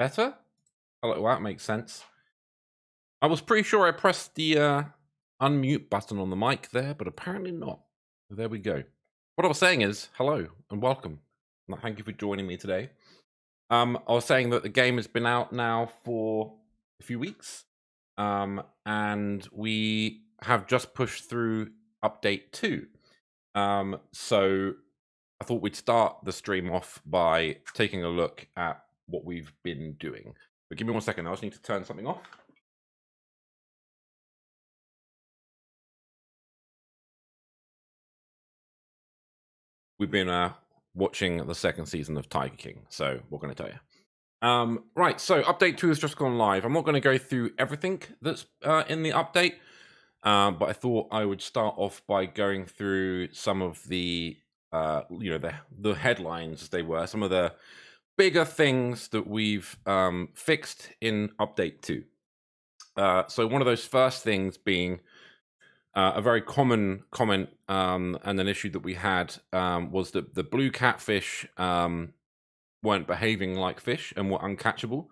better? Oh, that makes sense. I was pretty sure I pressed the unmute button on the mic there, but apparently not. So there we go. What I was saying is hello and welcome. Thank you for joining me today. I was saying that the game has been out now for a few weeks, and we have just pushed through update 2. So I thought we'd start the stream off by taking a look at what we've been doing. But give me 1 second, I just need to turn something off. We've been watching the second season of Tiger King, so what can I tell you? Right, so update 2 has just gone live. I'm not going to go through everything that's in the update, but I thought I would start off by going through some of the the headlines as they were, some of the bigger things that we've fixed in update 2. So one of those first things being a very common comment and an issue that we had was that the blue catfish weren't behaving like fish and were uncatchable.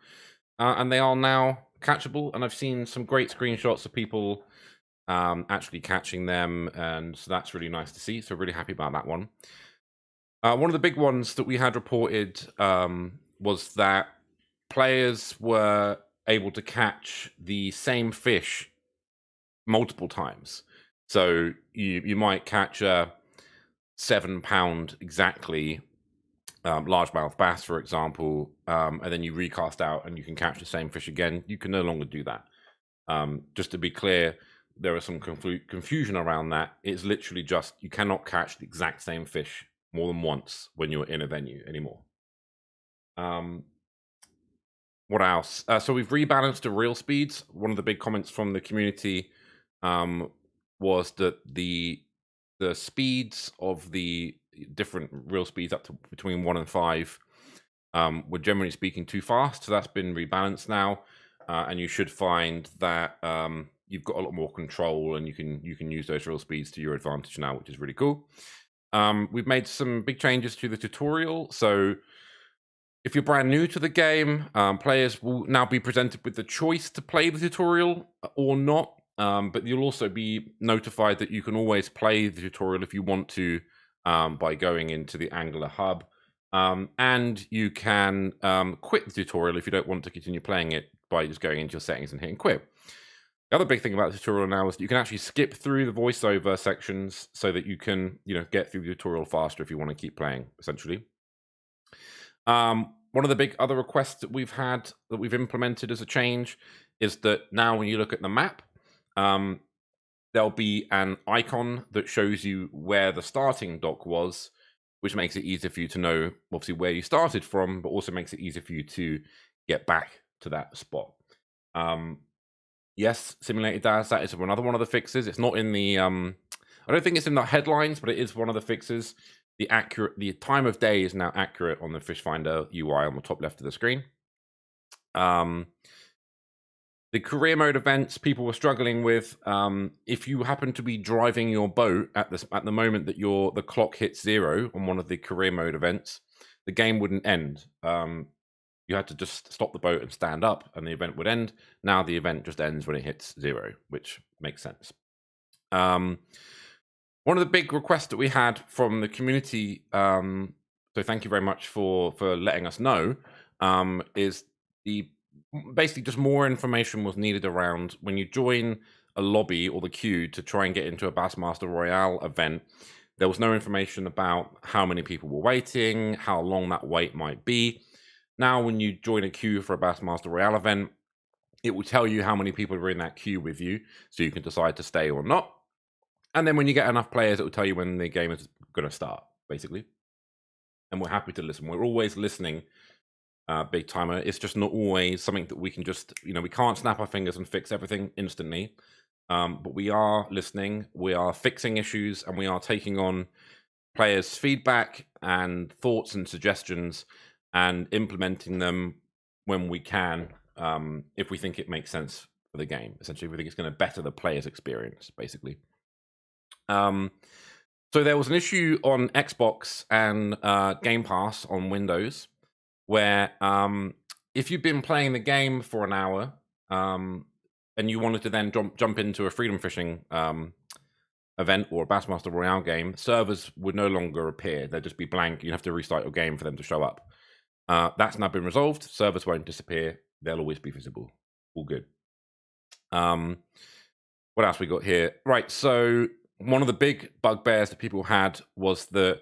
And they are now catchable. And I've seen some great screenshots of people actually catching them. And so that's really nice to see. So really happy about that one. One of the big ones that we had reported was that players were able to catch the same fish multiple times. So you might catch a 7-pound exactly largemouth bass, for example, and then you recast out and you can catch the same fish again. You can no longer do that. Just to be clear, there is some confusion around that. It's literally just you cannot catch the exact same fish more than once when you're in a venue anymore. What else? So we've rebalanced the reel speeds. One of the big comments from the community was that the speeds of the different reel speeds up to between 1 and 5 were generally speaking too fast. So that's been rebalanced now, and you should find that you've got a lot more control and you can use those reel speeds to your advantage now, which is really cool. We've made some big changes to the tutorial. So if you're brand new to the game, players will now be presented with the choice to play the tutorial or not. But you'll also be notified that you can always play the tutorial if you want to by going into the Angler hub. And you can quit the tutorial if you don't want to continue playing it by just going into your settings and hitting quit. The other big thing about the tutorial now is that you can actually skip through the voiceover sections so that you can get through the tutorial faster if you want to keep playing, essentially. One of the big other requests that we've had that we've implemented as a change is that now when you look at the map, there'll be an icon that shows you where the starting dock was, which makes it easier for you to know obviously where you started from, but also makes it easier for you to get back to that spot. Yes, simulated DAS, that is another one of the fixes. It's not in the I don't think it's in the headlines, but it is one of the fixes. The time of day is now accurate on the Fish Finder UI on the top left of the screen. The career mode events people were struggling with. If you happen to be driving your boat at the moment that the clock hits 0 on one of the career mode events, the game wouldn't end. You had to just stop the boat and stand up, and the event would end. Now the event just ends when it hits 0, which makes sense. One of the big requests that we had from the community, so thank you very much for letting us know, is basically just more information was needed around when you join a lobby or the queue to try and get into a Bassmaster Royale event. There was no information about how many people were waiting, how long that wait might be. Now, when you join a queue for a Bassmaster Royale event, it will tell you how many people are in that queue with you, so you can decide to stay or not. And then when you get enough players, it will tell you when the game is going to start, basically. And we're happy to listen. We're always listening, Big Timer. It's just not always something that we can just, we can't snap our fingers and fix everything instantly. But we are listening, we are fixing issues, and we are taking on players' feedback and thoughts and suggestions and implementing them when we can, if we think it makes sense for the game. Essentially, if we think it's going to better the player's experience, basically. So there was an issue on Xbox and Game Pass on Windows where if you've been playing the game for an hour, and you wanted to then jump into a freedom fishing event or a Bassmaster Royale game, servers would no longer appear. They'd just be blank. You'd have to restart your game for them to show up. That's now been resolved. Servers won't disappear. They'll always be visible. All good. What else we got here? Right, so one of the big bugbears that people had was that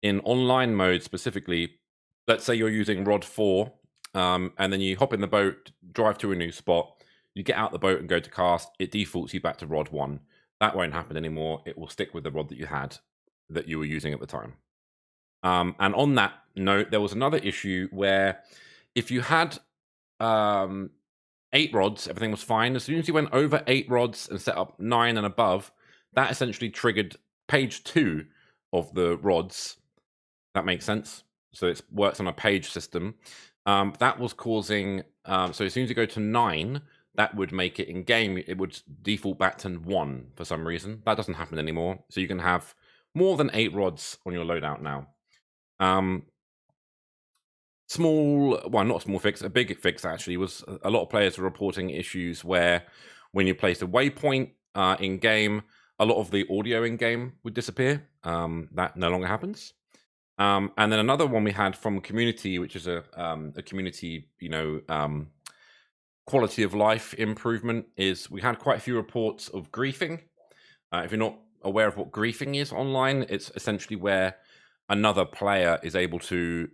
in online mode specifically, let's say you're using rod 4, and then you hop in the boat, drive to a new spot, you get out the boat and go to cast, it defaults you back to rod 1. That won't happen anymore. It will stick with the rod that you had, that you were using at the time. And on that note, there was another issue where if you had 8 rods, everything was fine. As soon as you went over 8 rods and set up 9 and above, that essentially triggered page 2 of the rods. That makes sense. So it works on a page system. That was causing, so as soon as you go to 9, that would make it in game, it would default back to 1 for some reason. That doesn't happen anymore. So you can have more than 8 rods on your loadout now. Not a small fix, a big fix actually, was a lot of players are reporting issues where when you place a waypoint in game, a lot of the audio in game would disappear. That no longer happens. And then another one we had from community, which is a community, quality of life improvement, is we had quite a few reports of griefing. If you're not aware of what griefing is online, it's essentially where another player is able to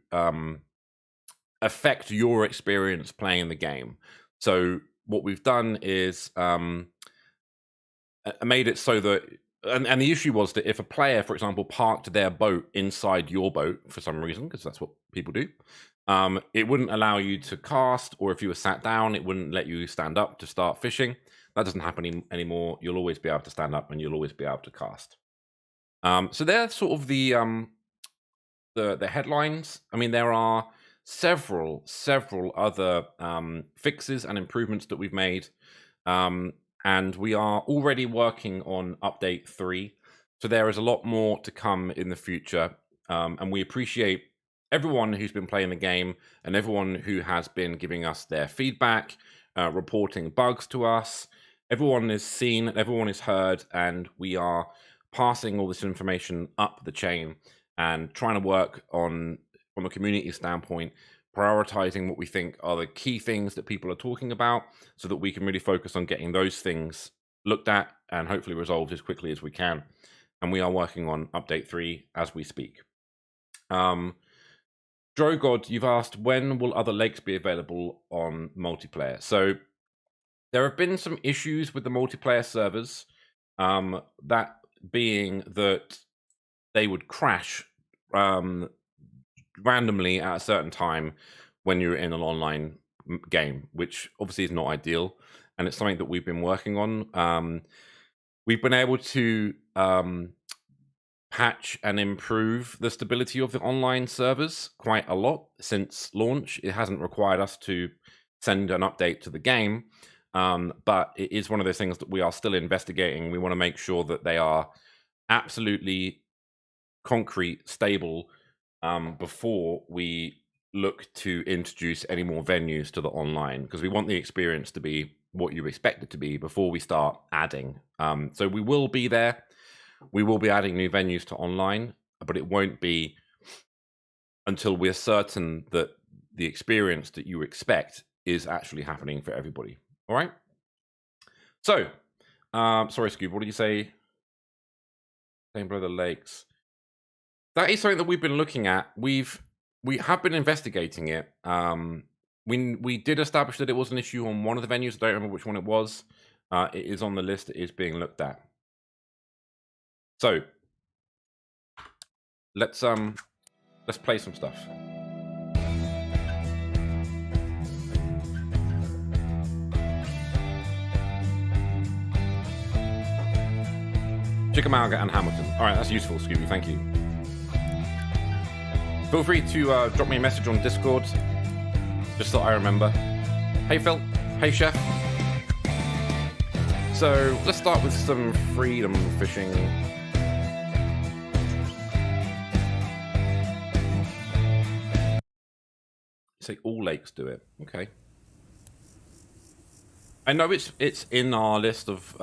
affect your experience playing the game. So what we've done is made it so that, and the issue was that if a player, for example, parked their boat inside your boat for some reason, because that's what people do, it wouldn't allow you to cast, or if you were sat down, it wouldn't let you stand up to start fishing. That doesn't happen anymore. You'll always be able to stand up and you'll always be able to cast. So they're sort of the headlines. I mean, there are several other fixes and improvements that we've made, and we are already working on update 3. So there is a lot more to come in the future, and we appreciate everyone who's been playing the game and everyone who has been giving us their feedback, reporting bugs to us. Everyone is seen, everyone is heard, and we are passing all this information up the chain and trying to work on, from a community standpoint, prioritizing what we think are the key things that people are talking about so that we can really focus on getting those things looked at and hopefully resolved as quickly as we can. And we are working on update 3 as we speak. Drogod, you've asked, when will other lakes be available on multiplayer? So there have been some issues with the multiplayer servers, that being that they would crash randomly at a certain time when you're in an online game, which obviously is not ideal, and it's something that we've been working on. We've been able to patch and improve the stability of the online servers quite a lot since launch. It hasn't required us to send an update to the game, but it is one of those things that we are still investigating. We want to make sure that they are absolutely concrete, stable, before we look to introduce any more venues to the online, because we want the experience to be what you expect it to be before we start adding. So we will be there. We will be adding new venues to online, but it won't be until we're certain that the experience that you expect is actually happening for everybody. All right? So, sorry, Scoob, what did you say? Same Brother Lakes. That is something that we've been looking at. We have been investigating it. We did establish that it was an issue on one of the venues. I don't remember which one it was. It is on the list. It is being looked at. So let's play some stuff. Chickamauga and Hamilton. All right, that's useful, Scooby. Thank you. Feel free to drop me a message on Discord, just so I remember. Hey, Phil. Hey, Chef. So let's start with some freedom fishing. say all lakes do it. Okay. I know it's in our list of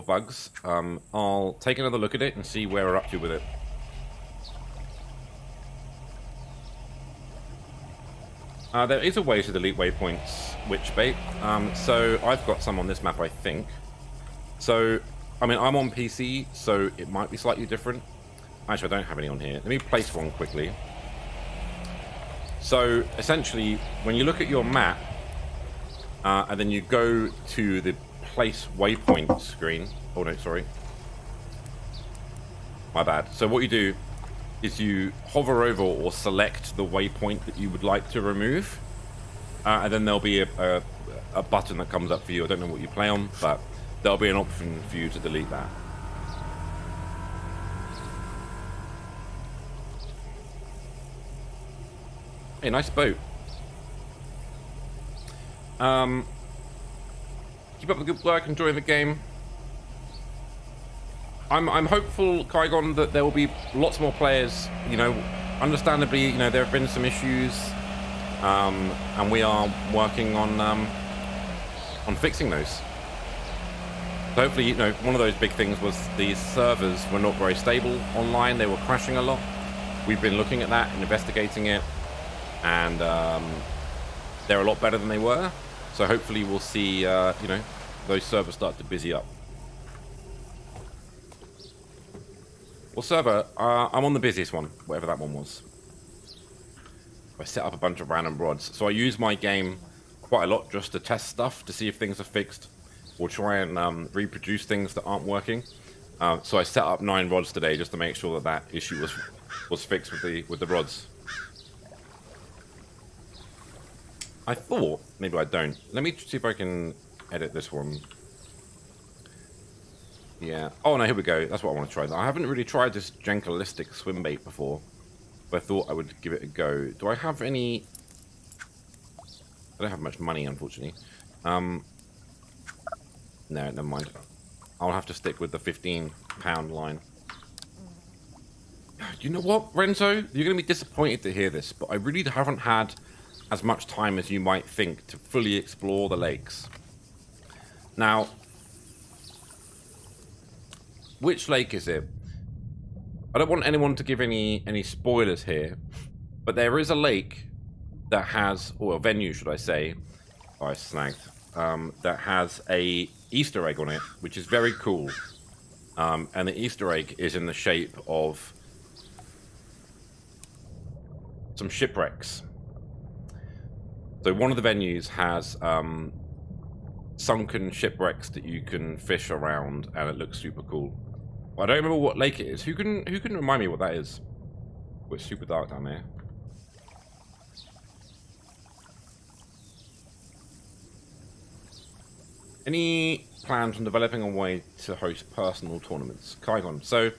bugs. I'll take another look at it and see where we're up to with it. There is a way to delete waypoints, witch bait. So I've got some on this map, I think. So, I mean, I'm on PC, so it might be slightly different. Actually, I don't have any on here. Let me place one quickly. So, essentially, when you look at your map, and then you go to the place waypoint screen. Oh, no, sorry. My bad. So what you do is you hover over or select the waypoint that you would like to remove. And then there'll be a button that comes up for you. I don't know what you play on, but there'll be an option for you to delete that. Hey, nice boat. Keep up the good work, enjoying the game. I'm hopeful, Kygon, that there will be lots more players. You know, understandably, you know, there have been some issues, and we are working on fixing those. So hopefully, you know, one of those big things was these servers were not very stable online. They were crashing a lot. We've been looking at that and investigating it, and they're a lot better than they were. So hopefully we'll see, you know, those servers start to busy up. Well, server, I'm on the busiest one, whatever that one was. I set up a bunch of random rods. So I use my game quite a lot just to test stuff, to see if things are fixed, or try and reproduce things that aren't working. So I set up 9 rods today just to make sure that that issue was fixed with the rods. I thought, maybe I don't. Let me see if I can edit this one. Yeah. Oh, no, here we go. That's what I want to try. I haven't really tried this Jenkilistic swim bait before, but I thought I would give it a go. Do I have any... I don't have much money, unfortunately. No, never mind. I'll have to stick with the £15 line. You know what, Renzo? You're going to be disappointed to hear this, but I really haven't had as much time as you might think to fully explore the lakes. Now, which lake is it? I don't want anyone to give any spoilers here, but there is a lake that has, or a venue, should I say, I snagged, that has a Easter egg on it, which is very cool. And the Easter egg is in the shape of some shipwrecks. So one of the venues has sunken shipwrecks that you can fish around, and it looks super cool. I don't remember what lake it is. Who can remind me what that is? Oh, it's super dark down there. Any plans on developing a way to host personal tournaments? Kygon. So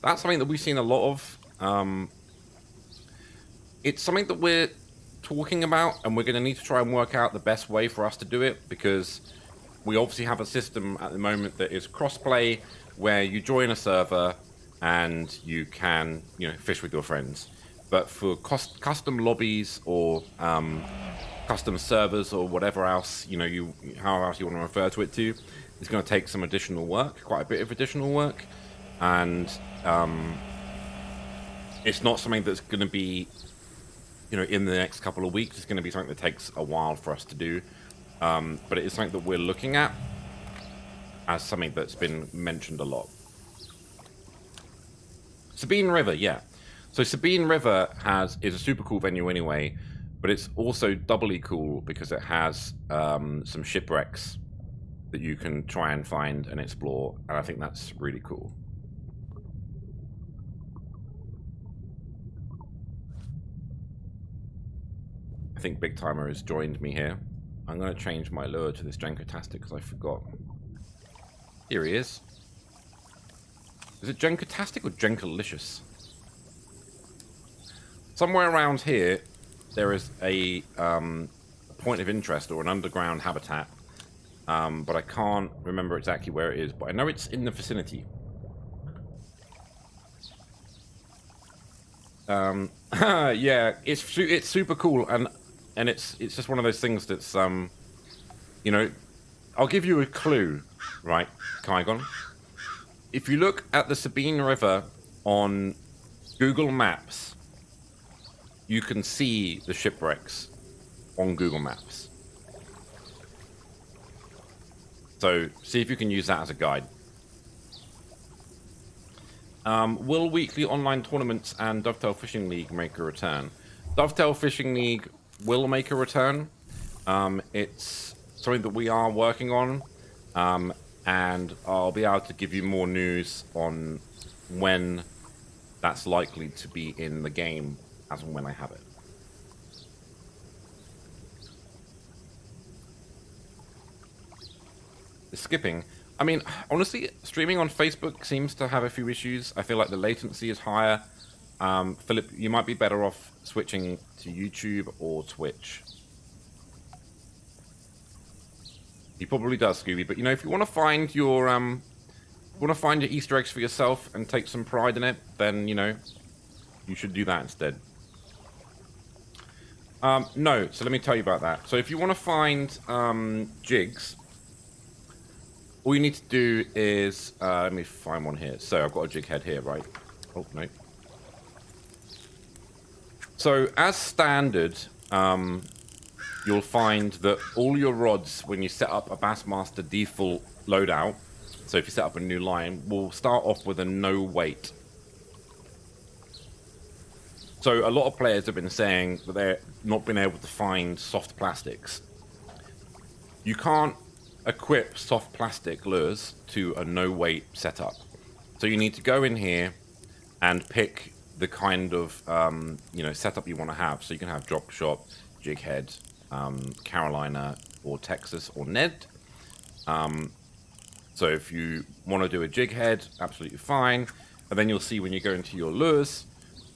that's something that we've seen a lot of. It's something that we're talking about, and we're going to need to try and work out the best way for us to do it, because we obviously have a system at the moment that is cross-play, where you join a server and you can, you know, fish with your friends. But for custom lobbies or custom servers or whatever else, you know, however else you want to refer to it to, it's going to take some additional work, quite a bit of additional work, and it's not something that's going to be, you know, in the next couple of weeks. It's going to be something that takes a while for us to do, but it is something that we're looking at as something that's been mentioned a lot. Sabine River, yeah. So Sabine River is a super cool venue anyway, but it's also doubly cool because it has some shipwrecks that you can try and find and explore, and I think that's really cool. I think Big Timer has joined me here. I'm going to change my lure to this Jenkitastic because I forgot. Here he is. Is it Jenkitastic or Jenkalicious? Somewhere around here, there is a point of interest or an underground habitat, but I can't remember exactly where it is, but I know it's in the vicinity. Yeah, it's super cool, and and it's just one of those things that's you know, I'll give you a clue, right, Kygon. If you look at the Sabine River on Google Maps, you can see the shipwrecks on Google Maps. So see if you can use that as a guide. Will weekly online tournaments and Dovetail Fishing League make a return? Dovetail Fishing League will make a return. It's something that we are working on, and I'll be able to give you more news on when that's likely to be in the game as and when I have it. The skipping. I mean, honestly, streaming on Facebook seems to have a few issues. I feel like the latency is higher. Philip, you might be better off switching to YouTube or Twitch. He probably does, Scooby. But you know, if you want to find your Easter eggs for yourself and take some pride in it, then you know, you should do that instead. No, so let me tell you about that. So if you want to find jigs, all you need to do is let me find one here. So I've got a jig head here, right? Oh no. So as standard, you'll find that all your rods, when you set up a Bassmaster default loadout, so if you set up a new line, will start off with a no weight. So a lot of players have been saying that they're not been able to find soft plastics. You can't equip soft plastic lures to a no weight setup. So you need to go in here and pick the kind of you know, setup you want to have. So you can have drop shot, jig head, Carolina, or Texas, or Ned. So if you want to do a jig head, absolutely fine. And then you'll see when you go into your lures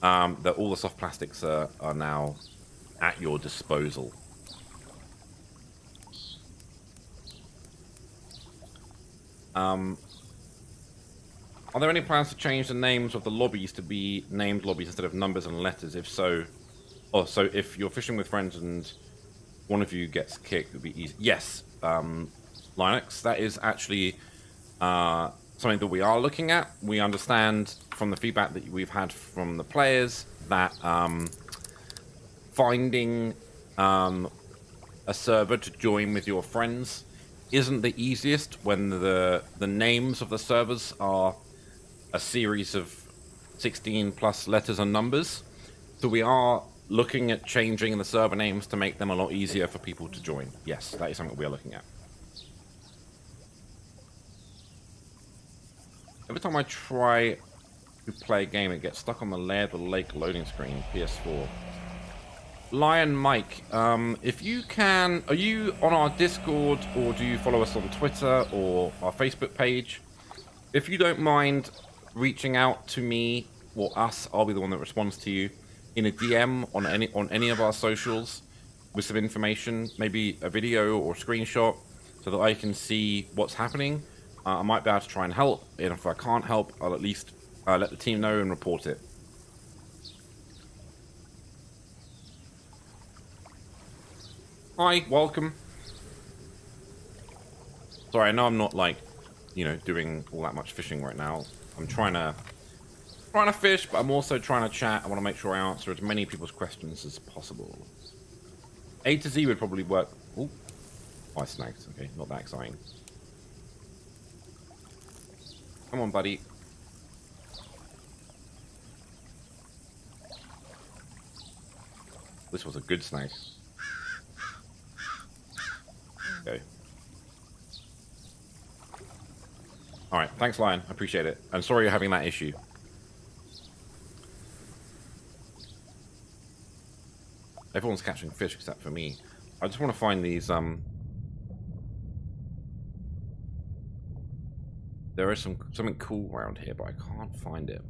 that all the soft plastics are now at your disposal. Are there any plans to change the names of the lobbies to be named lobbies instead of numbers and letters? If so, so if you're fishing with friends and one of you gets kicked, it would be easy. Yes, Linux, that is actually something that we are looking at. We understand from the feedback that we've had from the players that finding a server to join with your friends isn't the easiest when the names of the servers are a series of 16 plus letters and numbers. So we are looking at changing the server names to make them a lot easier for people to join. Yes, that is something we are looking at. Every time I try to play a game, it gets stuck on the layer of the lake loading screen, PS4. Lion Mike, if you can, are you on our Discord, or do you follow us on Twitter or our Facebook page? If you don't mind reaching out to me or us, I'll be the one that responds to you in a DM on any of our socials with some information, maybe a video or a screenshot, so that I can see what's happening. I might be able to try and help, and if I can't help, I'll at least let the team know and report it. Hi, welcome. Sorry, I know I'm not, like, you know, doing all that much fishing right now. I'm trying to fish, but I'm also trying to chat. I want to make sure I answer as many people's questions as possible. A to Z would probably work. Oh, I snagged. Okay, not that exciting. Come on, buddy. This was a good snag. Okay. Alright, thanks, Lion. I appreciate it. I'm sorry you're having that issue. Everyone's catching fish except for me. I just want to find these, there is something cool around here, but I can't find it.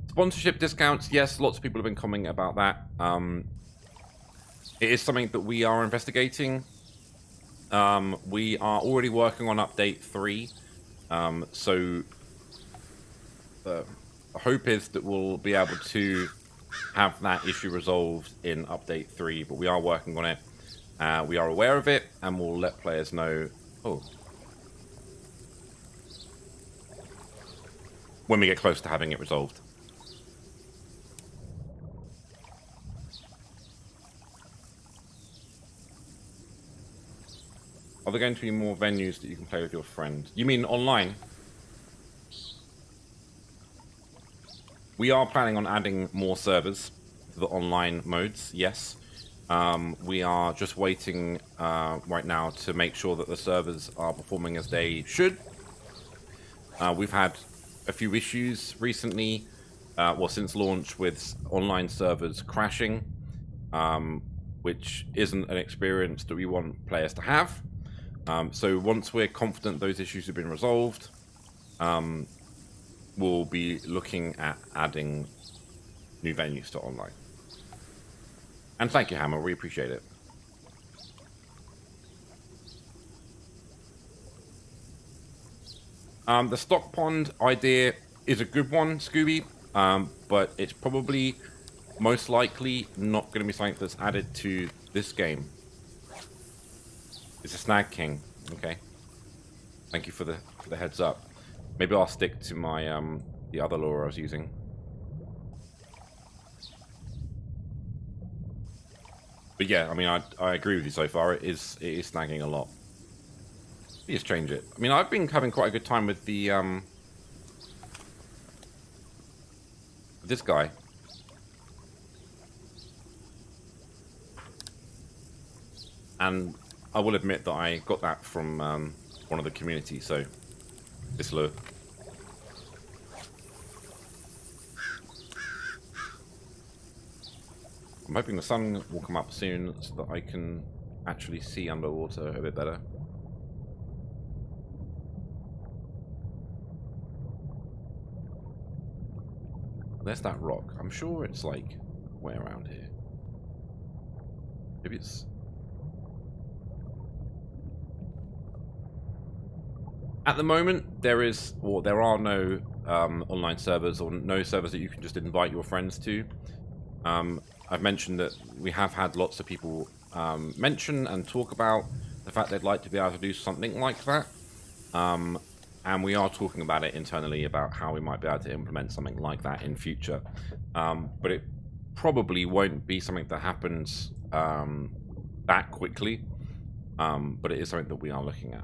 Sponsorship discounts, yes, lots of people have been commenting about that. It is something that we are investigating. We are already working on update 3. the hope is that we'll be able to have that issue resolved in update 3, but we are working on it. We are aware of it, and we'll let players know when we get close to having it resolved. Are there going to be more venues that you can play with your friend? You mean online? We are planning on adding more servers to the online modes, yes. We are just waiting right now to make sure that the servers are performing as they should. We've had a few issues recently, well, since launch, with online servers crashing, which isn't an experience that we want players to have. So once we're confident those issues have been resolved, we'll be looking at adding new venues to online. And thank you, Hammer. We appreciate it. The stock pond idea is a good one, Scooby, but it's probably most likely not going to be something that's added to this game. It's a Snag King. Okay. Thank you for the heads up. Maybe I'll stick to my the other lure I was using. But yeah, I mean, I agree with you so far. It is snagging a lot. Please change it. I mean, I've been having quite a good time with the this guy. And I will admit that I got that from one of the community, so this lure. I'm hoping the sun will come up soon so that I can actually see underwater a bit better. There's that rock. I'm sure it's like way around here. Maybe it's... At the moment, there are no online servers or no servers that you can just invite your friends to. I've mentioned that we have had lots of people mention and talk about the fact they'd like to be able to do something like that. And we are talking about it internally about how we might be able to implement something like that in future. But it probably won't be something that happens that quickly. But it is something that we are looking at.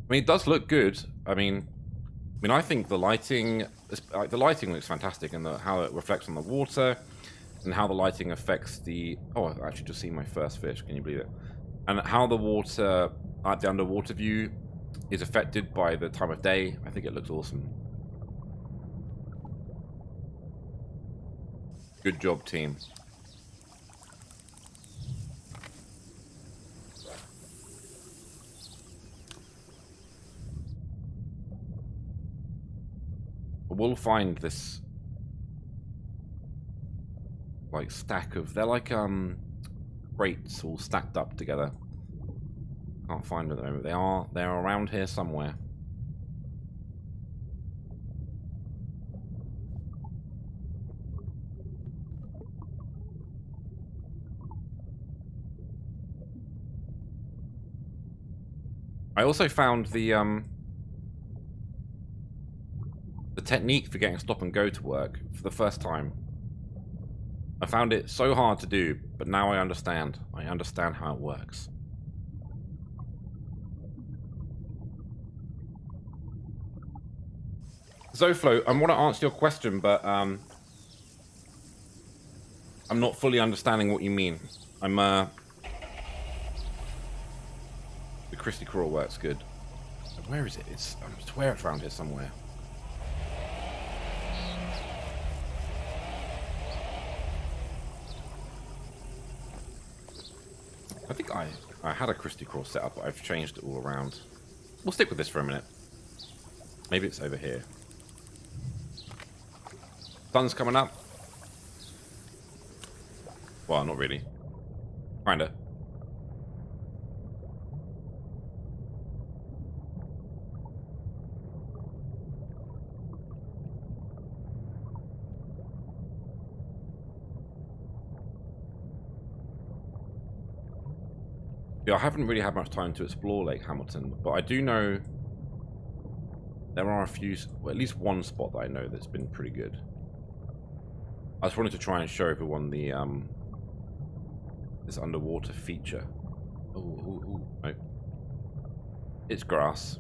I mean, it does look good. I mean, I think the lighting looks fantastic, and how it reflects on the water, and how the lighting affects the. Oh, I've actually just seen my first fish. Can you believe it? And how the water, the underwater view, is affected by the time of day. I think it looks awesome. Good job, team. We'll find this like stack of, they're like crates all stacked up together. Can't find them at the moment. They're around here somewhere. I also found the technique for getting stop and go to work for the first time. I found it so hard to do, but now I understand. I understand how it works. Zoflo, I want to answer your question, but I'm not fully understanding what you mean. The Christie Crawl works good. Where is it? I swear it's around here somewhere. I think I had a Christie Crawl set up, but I've changed it all around. We'll stick with this for a minute. Maybe it's over here. Sun's coming up. Well, not really. Kinda. Yeah, I haven't really had much time to explore Lake Hamilton, but I do know there are a few, well, at least one spot that I know that's been pretty good. I just wanted to try and show everyone the this underwater feature. Oh, no. It's grass.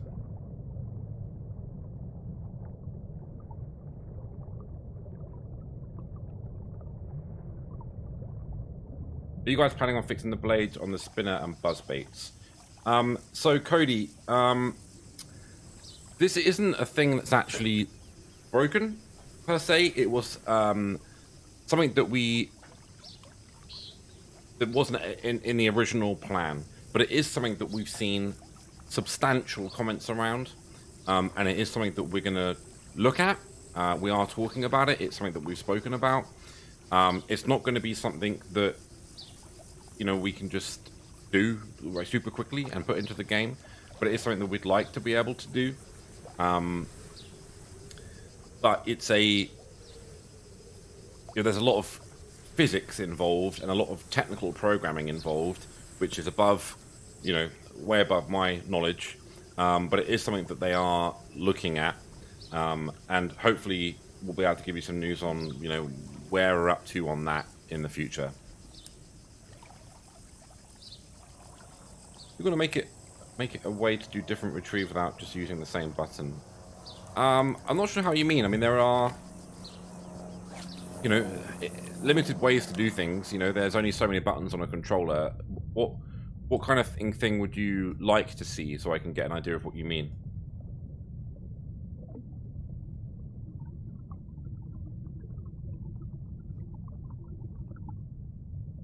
Are you guys planning on fixing the blades on the spinner and buzz baits? So Cody, this isn't a thing that's actually broken per se. It was something that wasn't in the original plan, but it is something that we've seen substantial comments around, and it is something that we're going to look at. We are talking about it. It's something that we've spoken about. It's not going to be something that we can just do like super quickly and put into the game, but it is something that we'd like to be able to do. But it's there's a lot of physics involved and a lot of technical programming involved, which is above, way above my knowledge. But it is something that they are looking at, and hopefully we'll be able to give you some news on, where we're up to on that in the future. You're going to make it a way to do different retrieve without just using the same button. I'm not sure how you mean. I mean, there are, limited ways to do things. There's only so many buttons on a controller. What kind of thing would you like to see, so I can get an idea of what you mean?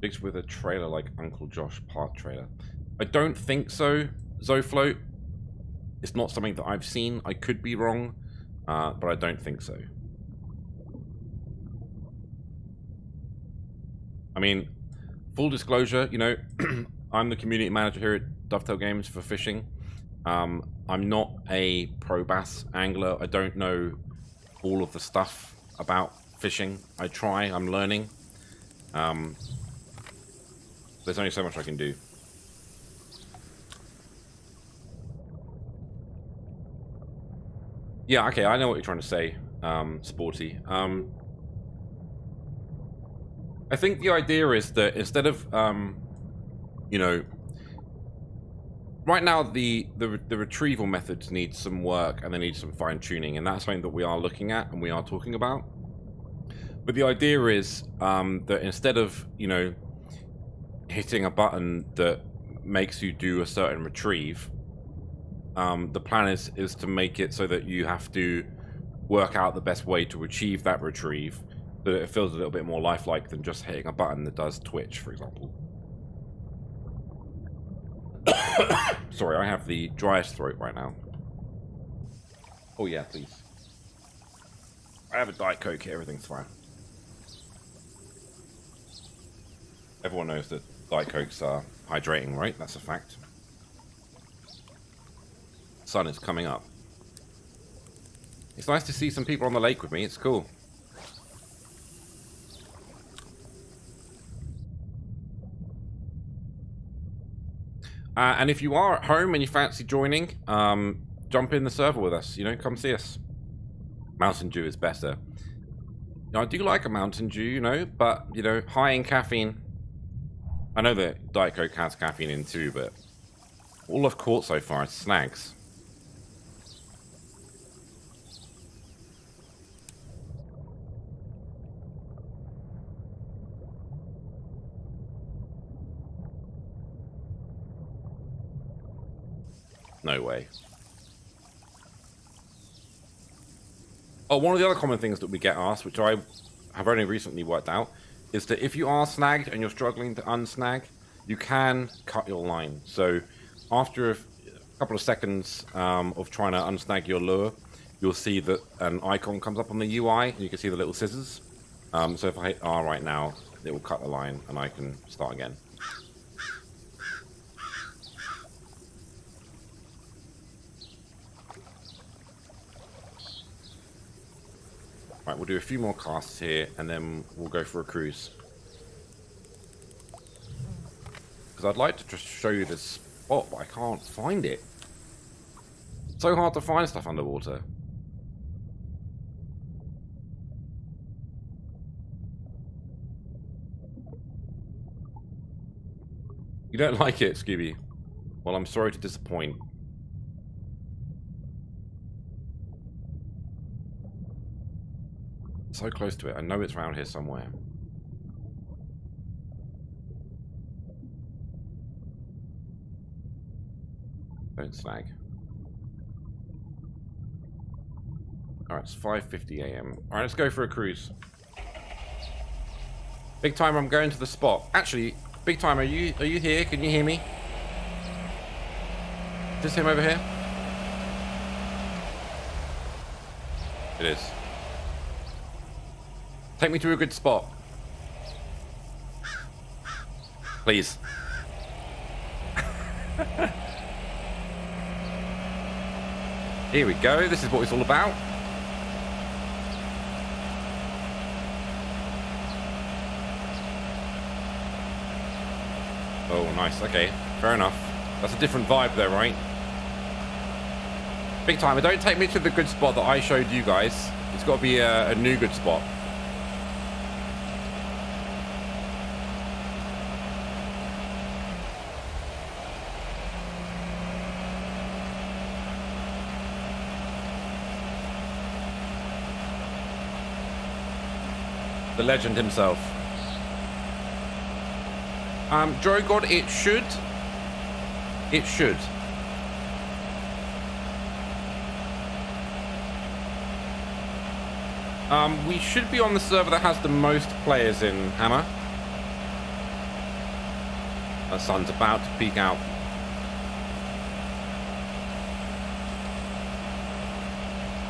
Fixed with a trailer like Uncle Josh Park trailer. I don't think so, Zofloat. It's not something that I've seen. I could be wrong, but I don't think so. I mean, full disclosure, I'm the community manager here at Dovetail Games for fishing. I'm not a pro bass angler. I don't know all of the stuff about fishing. I try. I'm learning. There's only so much I can do. Yeah, okay, I know what you're trying to say, Sporty. I think the idea is that instead of, right now the retrieval methods need some work and they need some fine tuning, and that's something that we are looking at and we are talking about. But the idea is that instead of, hitting a button that makes you do a certain retrieve, the plan is to make it so that you have to work out the best way to achieve that retrieve, so that it feels a little bit more lifelike than just hitting a button that does twitch, for example. Sorry, I have the driest throat right now. Oh yeah, please. I have a Diet Coke here, everything's fine. Everyone knows that Diet Cokes are hydrating, right? That's a fact. Sun is coming up. It's nice to see some people on the lake with me. It's cool. And if you are at home and you fancy joining, jump in the server with us. Come see us. Mountain Dew is better. I do like a Mountain Dew, but, high in caffeine. I know that Diet Coke has caffeine in too, but all I've caught so far is snags. No way. Oh, one of the other common things that we get asked, which I have only recently worked out, is that if you are snagged and you're struggling to unsnag, you can cut your line. So after a couple of seconds of trying to unsnag your lure, you'll see that an icon comes up on the UI, and you can see the little scissors. So if I hit R right now, it will cut the line, and I can start again. Right, we'll do a few more casts here, and then we'll go for a cruise. Because because I'd like to just show you this spot, but I can't find it. It's so hard to find stuff underwater. You don't like it, Scooby? Well, I'm sorry to disappoint. So close to it. I know it's around here somewhere. Don't slag. Alright, it's 5:50 AM. Alright, let's go for a cruise. Big Timer, I'm going to the spot. Actually, Big Timer, are you here? Can you hear me? Is this him over here? It is. Take me to a good spot. Please. Here we go. This is what it's all about. Oh, nice. Okay, fair enough. That's a different vibe there, right? Big Timer, don't take me to the good spot that I showed you guys. It's got to be a new good spot. The legend himself. Joe God, it should. It should. We should be on the server that has the most players in Hammer. The sun's about to peek out.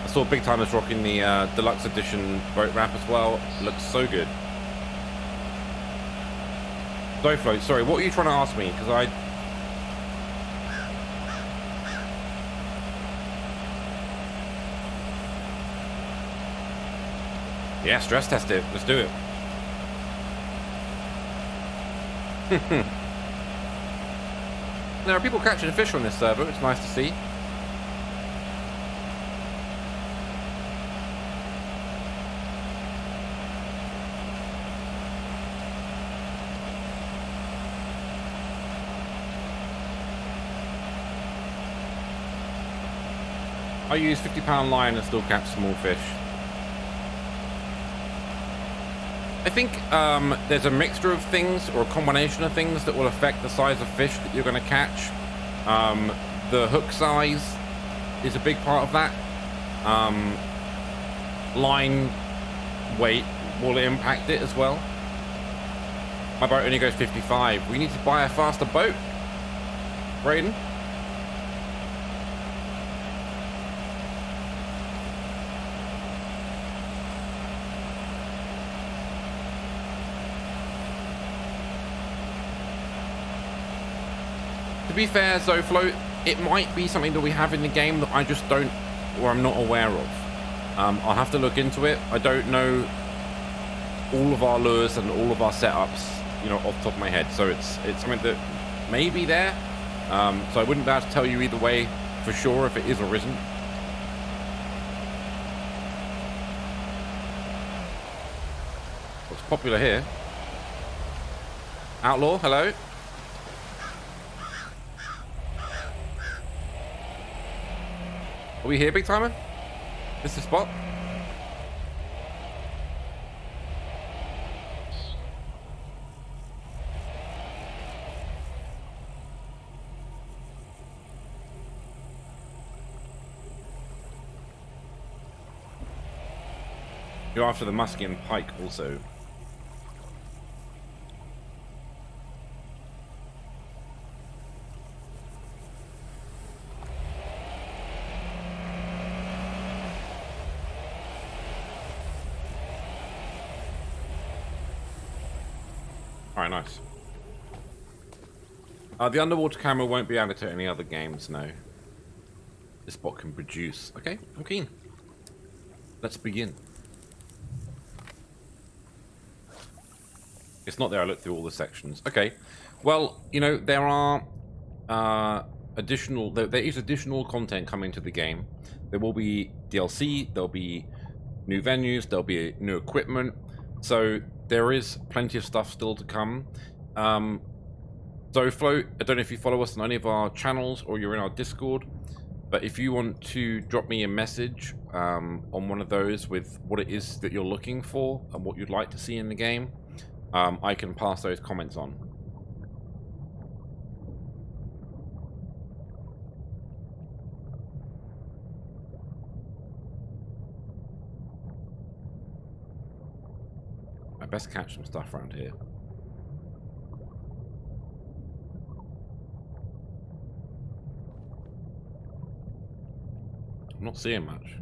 I saw Big Timers rocking the deluxe edition boat wrap as well. Looks so good. Float, sorry, what are you trying to ask me? Because I... Yeah, stress test it. Let's do it. There are people catching fish on this server. It's nice to see. I use 50-pound line and still catch small fish. I think there's a mixture of things or a combination of things that will affect the size of fish that you're going to catch. The hook size is a big part of that. Line weight will impact it as well. My boat only goes 55. We need to buy a faster boat. Brayden? To be fair, Zofloat, it might be something that we have in the game that I just don't, or I'm not aware of. I'll have to look into it. I don't know all of our lures and all of our setups, you know, off the top of my head. So it's something that may be there. So I wouldn't be able to tell you either way for sure if it is or isn't. What's popular here? Outlaw, hello. Are we here, Big Timer? This is the spot? You're after the muskie and pike also. Alright, nice. The underwater camera won't be added to any other games, no. This bot can produce. Okay, I'm keen. Let's begin. It's not there. I looked through all the sections. Okay. Well, you know, there are there is additional content coming to the game. There will be DLC, there'll be new venues, there'll be new equipment. So there is plenty of stuff still to come. So Float, I don't know if you follow us on any of our channels or you're in our Discord, but if you want to drop me a message on one of those with what it is that you're looking for and what you'd like to see in the game, I can pass those comments on. I best catch some stuff around here. I'm not seeing much.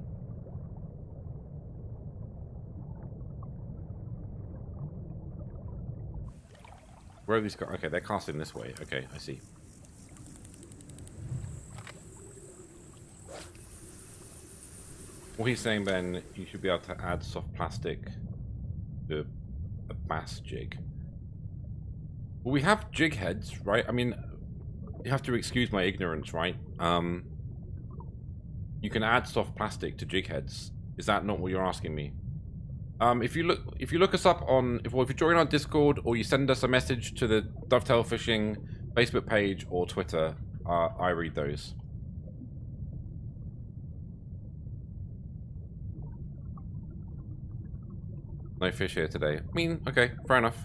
Where are these guys? Okay, they're casting this way. Okay, I see. What he's saying then, you should be able to add soft plastic to a bass jig. Well, we have jig heads, right? I mean, you have to excuse my ignorance, right? You can add soft plastic to jig heads. Is that not what you're asking me? If you look us up on, if you join our Discord or you send us a message to the Dovetail Fishing Facebook page or Twitter, I read those. No fish here today. I mean, okay, fair enough.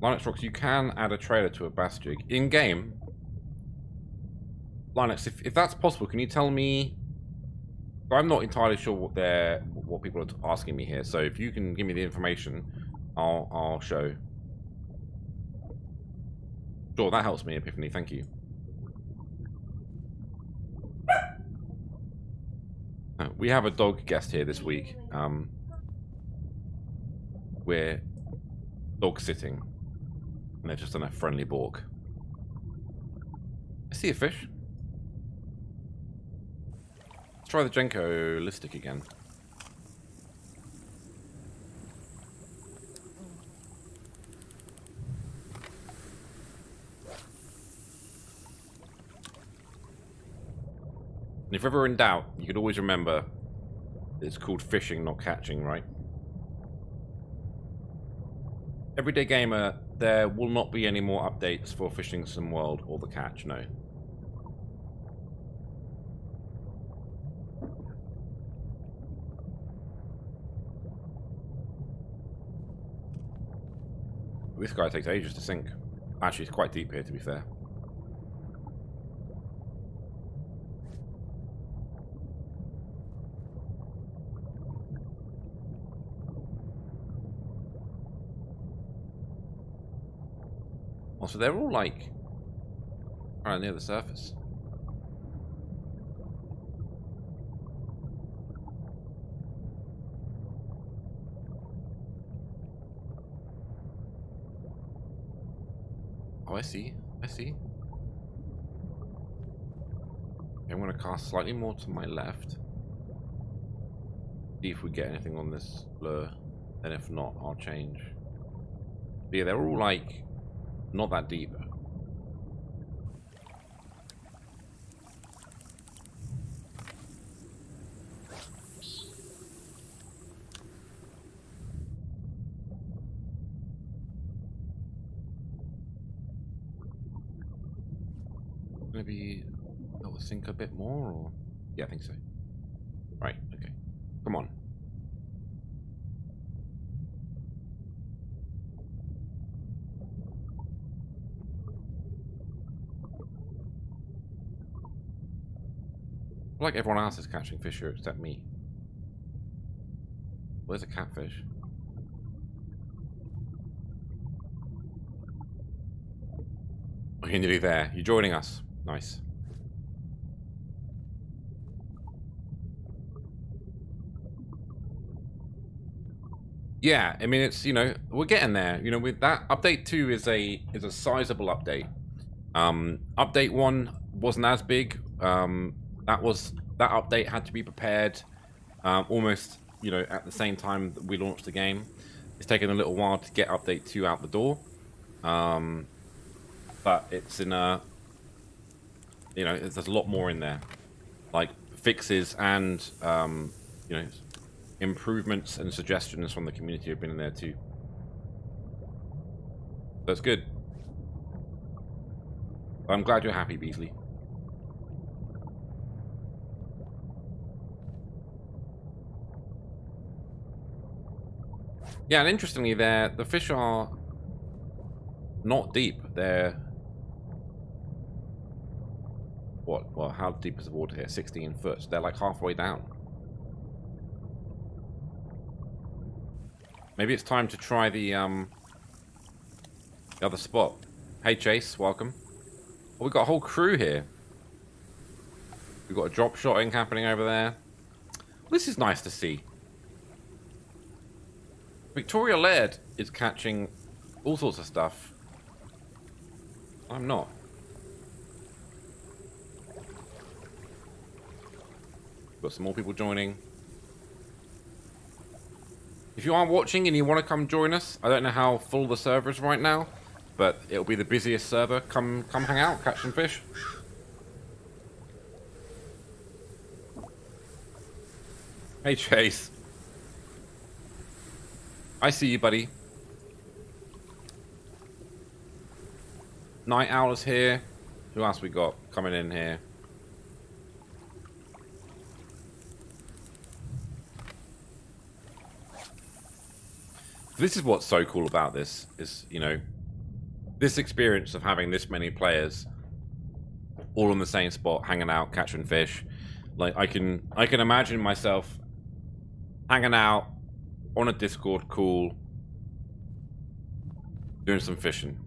Linux Rocks, you can add a trailer to a bass jig in game. Linux, if that's possible, can you tell me? I'm not entirely sure what people are asking me here. So if you can give me the information, I'll show. Sure, that helps me, Epiphany. Thank you. We have a dog guest here this week. We're dog sitting, and they've just done a friendly balk. I see a fish. Let's try the Genko listic again. And if ever in doubt, you could always remember it's called fishing, not catching, right? Everyday Gamer, there will not be any more updates for Fishing Sim World or the catch, no. This guy takes ages to sink. Actually, it's quite deep here, to be fair. Also, they're all like right near the surface. Oh, I see. I see. Okay, I'm going to cast slightly more to my left. See if we get anything on this lure. And if not, I'll change. But yeah, they're all like not that deep. Maybe they'll sink a bit more, or yeah, I think so. Right, okay. Come on. Like everyone else is catching fish here except me. Where's a catfish? Oh, you're nearly there. You're joining us. Nice. Yeah, I mean, it's, you know, we're getting there. You know, with that update 2 is a sizable update. Update 1 wasn't as big. that update had to be prepared almost, you know, at the same time that we launched the game. It's taken a little while to get update 2 out the door, but it's in a, you know, there's a lot more in there, like fixes and you know, improvements and suggestions from the community have been in there too. That's good. I'm glad you're happy, Beasley. Yeah, and interestingly, the fish are not deep. They're what? Well, how deep is the water here? 16 foot. So they're like halfway down. Maybe it's time to try the other spot. Hey, Chase, welcome. Oh, we've got a whole crew here. We've got a drop shotting happening over there. This is nice to see. Victoria Laird is catching all sorts of stuff. I'm not. Got some more people joining. If you are watching and you want to come join us, I don't know how full the server is right now, but it'll be the busiest server. Come hang out, catch some fish. Hey, Chase. I see you, buddy. Night Owl is here. Who else we got coming in here? This is what's so cool about this, is, you know, this experience of having this many players all in the same spot, hanging out, catching fish. Like, I can imagine myself hanging out on a Discord call, doing some fishing.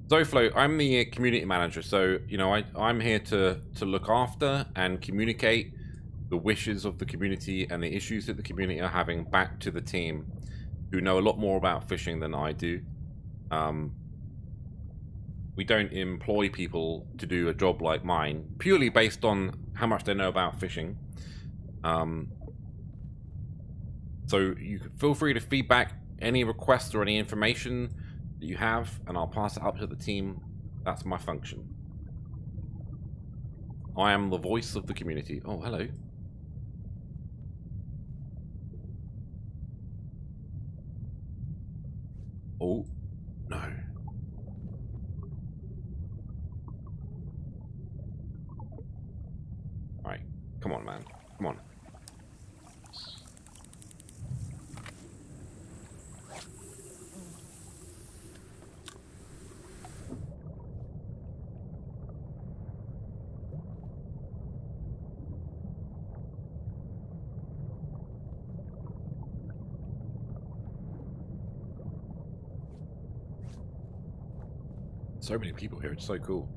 Zoflo, I'm the community manager, so, you know, I'm here to look after and communicate the wishes of the community and the issues that the community are having back to the team, who know a lot more about fishing than I do. We don't employ people to do a job like mine purely based on how much they know about fishing. So you can feel free to feedback any requests or any information that you have, and I'll pass it up to the team. That's my function. I am the voice of the community. Oh, hello. Oh, no. Alright, come on, man. Come on. So many people here, it's so cool.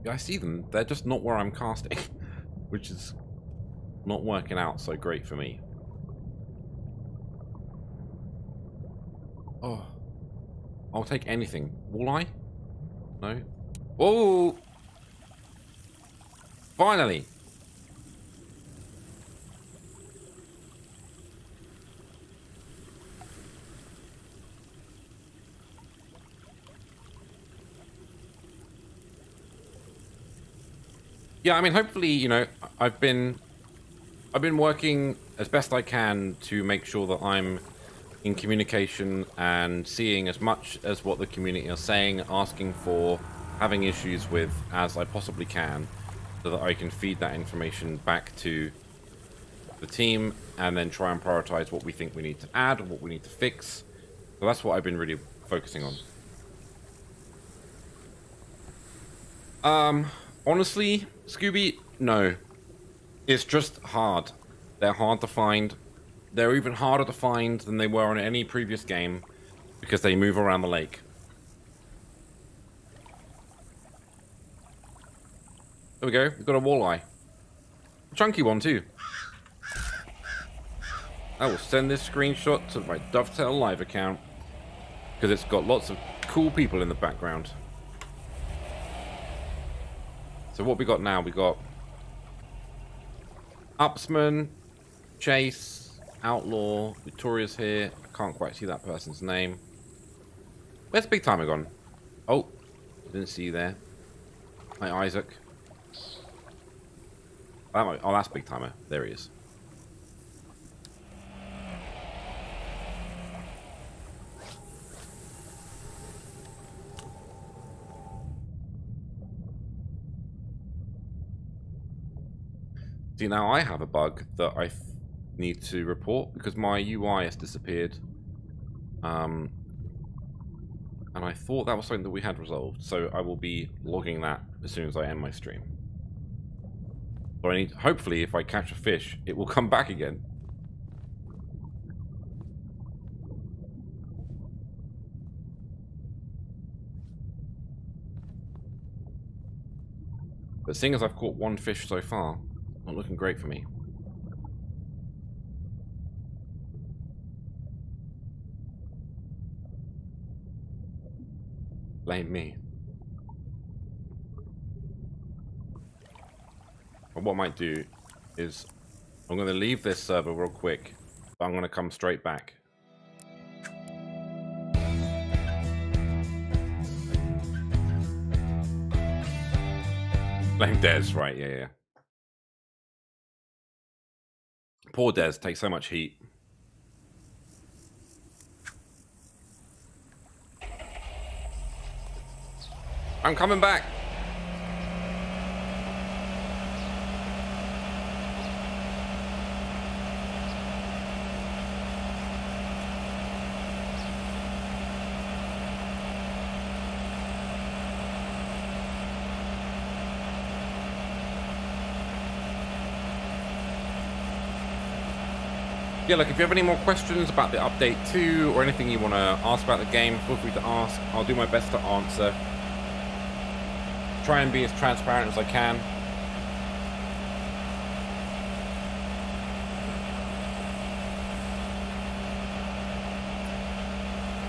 Yeah, I see them. They're just not where I'm casting, which is not working out so great for me. Oh, I'll take anything. Walleye? No. Oh! Finally! Yeah, I mean, hopefully, you know, I've been working as best I can to make sure that I'm in communication and seeing as much as what the community are saying, asking for, having issues with, as I possibly can, so that I can feed that information back to the team and then try and prioritize what we think we need to add, what we need to fix. So that's what I've been really focusing on. Honestly, Scooby, no. It's just hard. They're hard to find. They're even harder to find than they were on any previous game because they move around the lake. There we go. We've got a walleye. A chunky one, too. I will send this screenshot to my Dovetail Live account because it's got lots of cool people in the background. So what we got now? We got Upsman, Chase, Outlaw, Victoria's here. I can't quite see that person's name. Where's Big Timer gone? Oh, didn't see you there. Hi, Isaac. Oh, that's Big Timer. There he is. See, now I have a bug that I need to report because my UI has disappeared. And I thought that was something that we had resolved, so I will be logging that as soon as I end my stream. So I need, hopefully, if I catch a fish, it will come back again. But seeing as I've caught one fish so far, not looking great for me. Blame me. But what I might do is I'm going to leave this server real quick, but I'm going to come straight back. Blame Des, right? Yeah. Poor Des takes so much heat. I'm coming back. Yeah, look, if you have any more questions about the update 2 or anything you want to ask about the game, feel free to ask. I'll do my best to answer. Try and be as transparent as I can.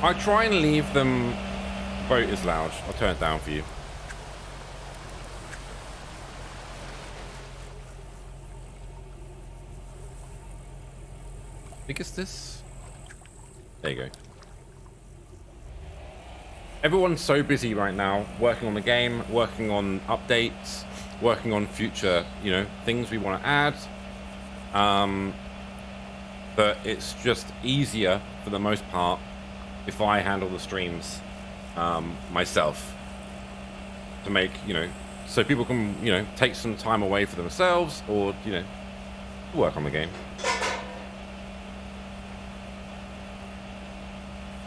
I try and leave them... Boat is loud. I'll turn it down for you. Big is this? There you go. Everyone's so busy right now, working on the game, working on updates, working on future, things we want to add. But it's just easier, for the most part, if I handle the streams myself. To make, so people can, take some time away for themselves or, work on the game.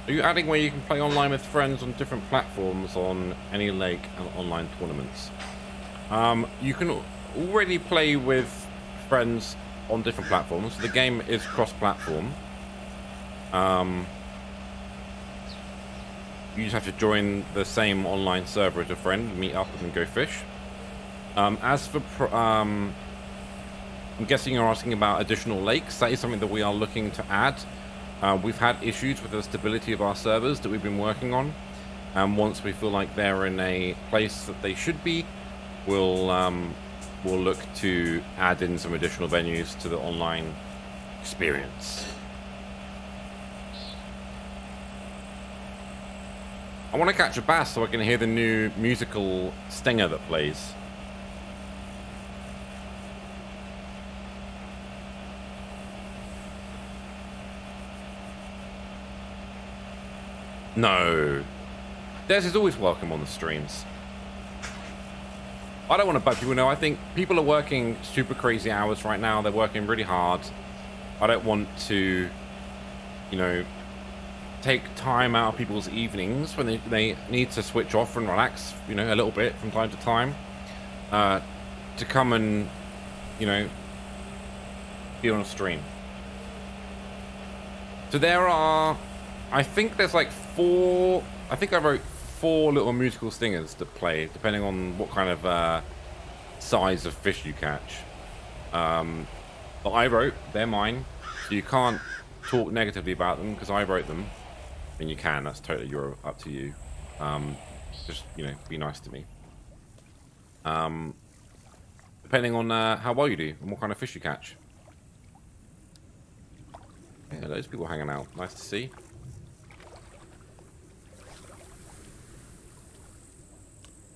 Are you adding where you can play online with friends on different platforms on any lake and online tournaments? You can already play with friends on different platforms. The game is cross-platform. You just have to join the same online server as a friend, meet up and go fish. As for... I'm guessing you're asking about additional lakes. That is something that we are looking to add. We've had issues with the stability of our servers that we've been working on, and once we feel like they're in a place that they should be, we'll look to add in some additional venues to the online experience. I want to catch a bass so I can hear the new musical stinger that plays. No. Des is always welcome on the streams. I don't want to bug people. No, I think people are working super crazy hours right now. They're working really hard. I don't want to, take time out of people's evenings when they need to switch off and relax, a little bit from time to time. To come and, be on a stream. So there are... I think there's like 4... I think I wrote 4 little musical stingers to play, depending on what kind of size of fish you catch. But I wrote, they're mine, so you can't talk negatively about them because I wrote them. And you can, that's totally up to you. Just, you know, be nice to me. Depending on how well you do and what kind of fish you catch. Yeah, those people hanging out. Nice to see.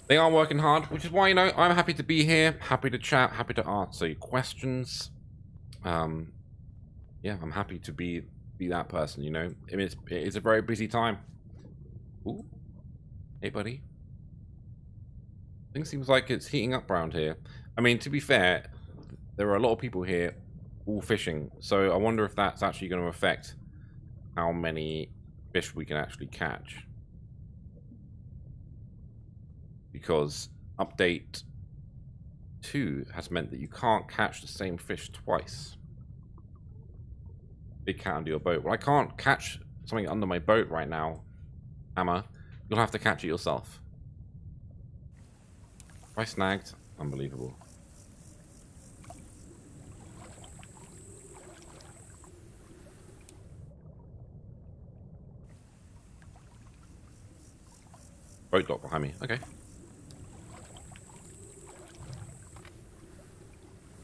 They are working hard, which is why, you know, I'm happy to be here, happy to chat, happy to answer your questions. Yeah, I'm happy to be that person, you know. I mean, it is a very busy time. Ooh. Hey, buddy. Things seems like it's heating up around here. I mean, to be fair, there are a lot of people here all fishing, so I wonder if that's actually going to affect how many fish we can actually catch. Because update 2 has meant that you can't catch the same fish twice. Big cat under your boat. Well, I can't catch something under my boat right now, Hammer. You'll have to catch it yourself. I snagged. Unbelievable. Boat dock behind me. Okay.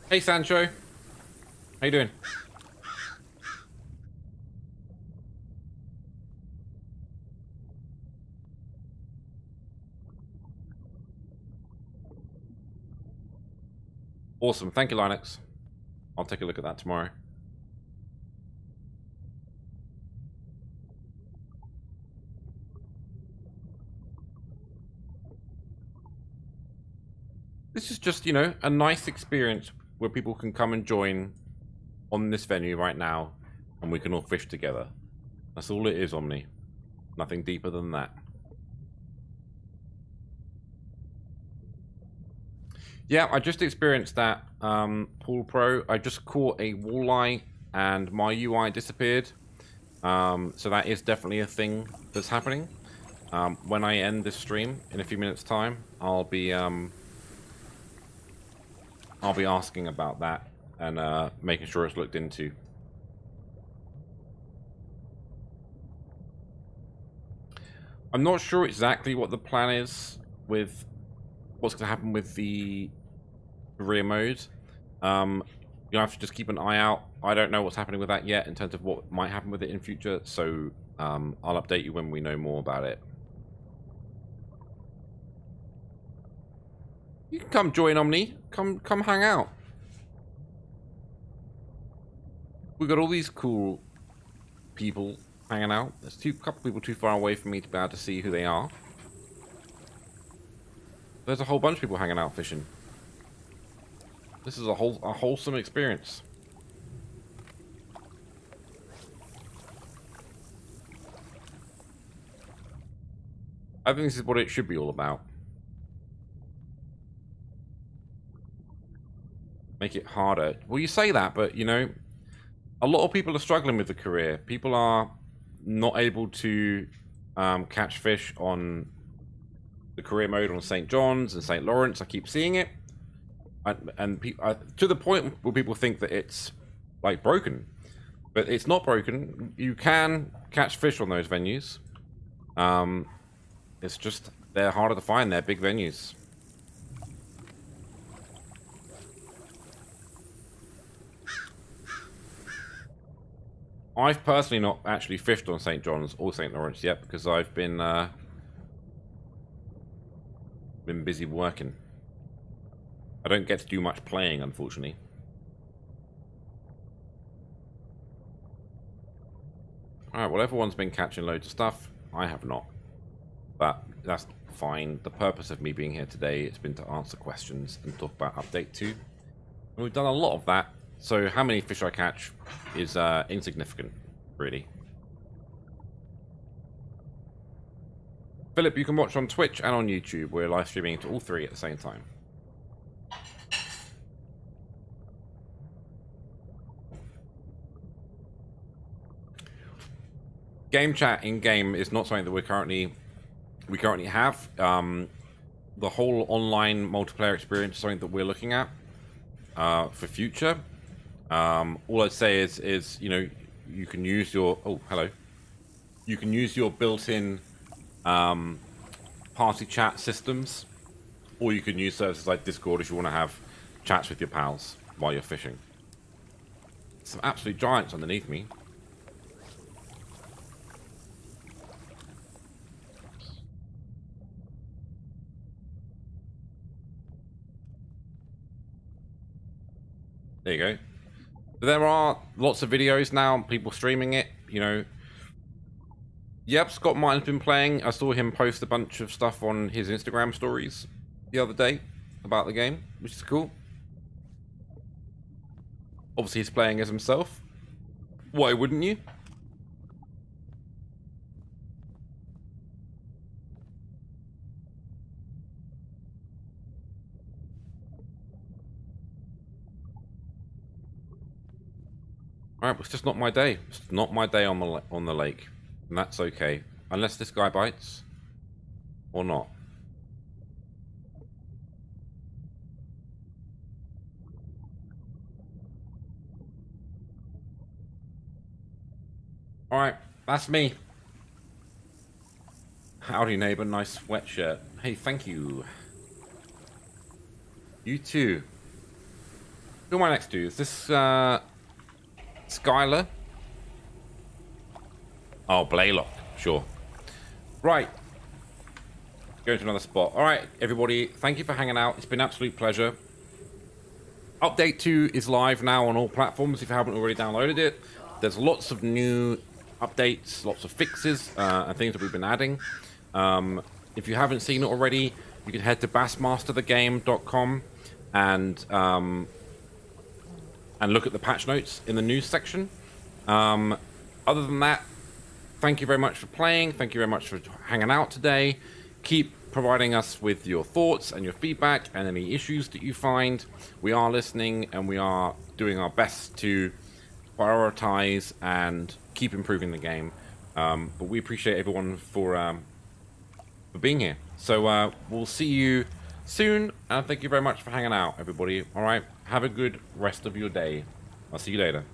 Hey, Sancho. How you doing? Awesome. Thank you, Linux. I'll take a look at that tomorrow. This is just, you know, a nice experience where people can come and join on this venue right now, and we can all fish together. That's all it is, Omni. Nothing deeper than that. Yeah, I just experienced that, Pool Pro. I just caught a walleye and my UI disappeared. So that is definitely a thing that's happening. When I end this stream in a few minutes' time, I'll be asking about that and making sure it's looked into. I'm not sure exactly what the plan is with what's going to happen with the career mode. You'll have to just keep an eye out. I don't know what's happening with that yet in terms of what might happen with it in future, so I'll update you when we know more about it. You can come join Omni. Come hang out. We've got all these cool people hanging out. There's a couple people too far away for me to be able to see who they are. There's a whole bunch of people hanging out fishing. This is a wholesome experience. I think this is what it should be all about. Make it harder. Well, you say that, but you know, a lot of people are struggling with the career. People are not able to catch fish on the career mode on St. John's and St. Lawrence. I keep seeing it, and to the point where people think that it's like broken, but it's not broken. You can catch fish on those venues. It's just they're harder to find. They're big venues. I've personally not actually fished on St. John's or St. Lawrence yet because I've been busy working. I don't get to do much playing, unfortunately. Alright, well, everyone's been catching loads of stuff. I have not. But that's fine. The purpose of me being here today has been to answer questions and talk about Update 2. And we've done a lot of that. So how many fish I catch is insignificant, really. Philip, you can watch on Twitch and on YouTube. We're live streaming to all three at the same time. Game chat in game is not something that we currently have. the whole online multiplayer experience is something that we're looking at for future. All I'd say is you know, you can use your you can use your built-in party chat systems, or you can use services like Discord if you want to have chats with your pals while you're fishing. Some absolute giants underneath me. There you go. There are lots of videos now, people streaming it, you know. Yep, Scott Martin's been playing. I saw him post a bunch of stuff on his Instagram stories the other day about the game, which is cool. Obviously, he's playing as himself. Why wouldn't you? All right, it's just not my day. It's not my day on the lake, and that's okay, unless this guy bites or not. All right, that's me. Howdy, neighbor. Nice sweatshirt. Hey, thank you. You too. Who am I next to? Is this Skylar? Oh, Blaylock. Sure. Right. Going to another spot. All right, everybody. Thank you for hanging out. It's been an absolute pleasure. Update 2 is live now on all platforms if you haven't already downloaded it. There's lots of new updates, lots of fixes, and things that we've been adding. If you haven't seen it already, you can head to bassmasterthegame.com and look at the patch notes in the news section. Other than that, thank you very much for playing. Thank you very much for hanging out today. Keep providing us with your thoughts and your feedback and any issues that you find. We are listening and we are doing our best to prioritize and keep improving the game. But we appreciate everyone for being here. So we'll see you soon, and thank you very much for hanging out, everybody. All right, have a good rest of your day. I'll see you later.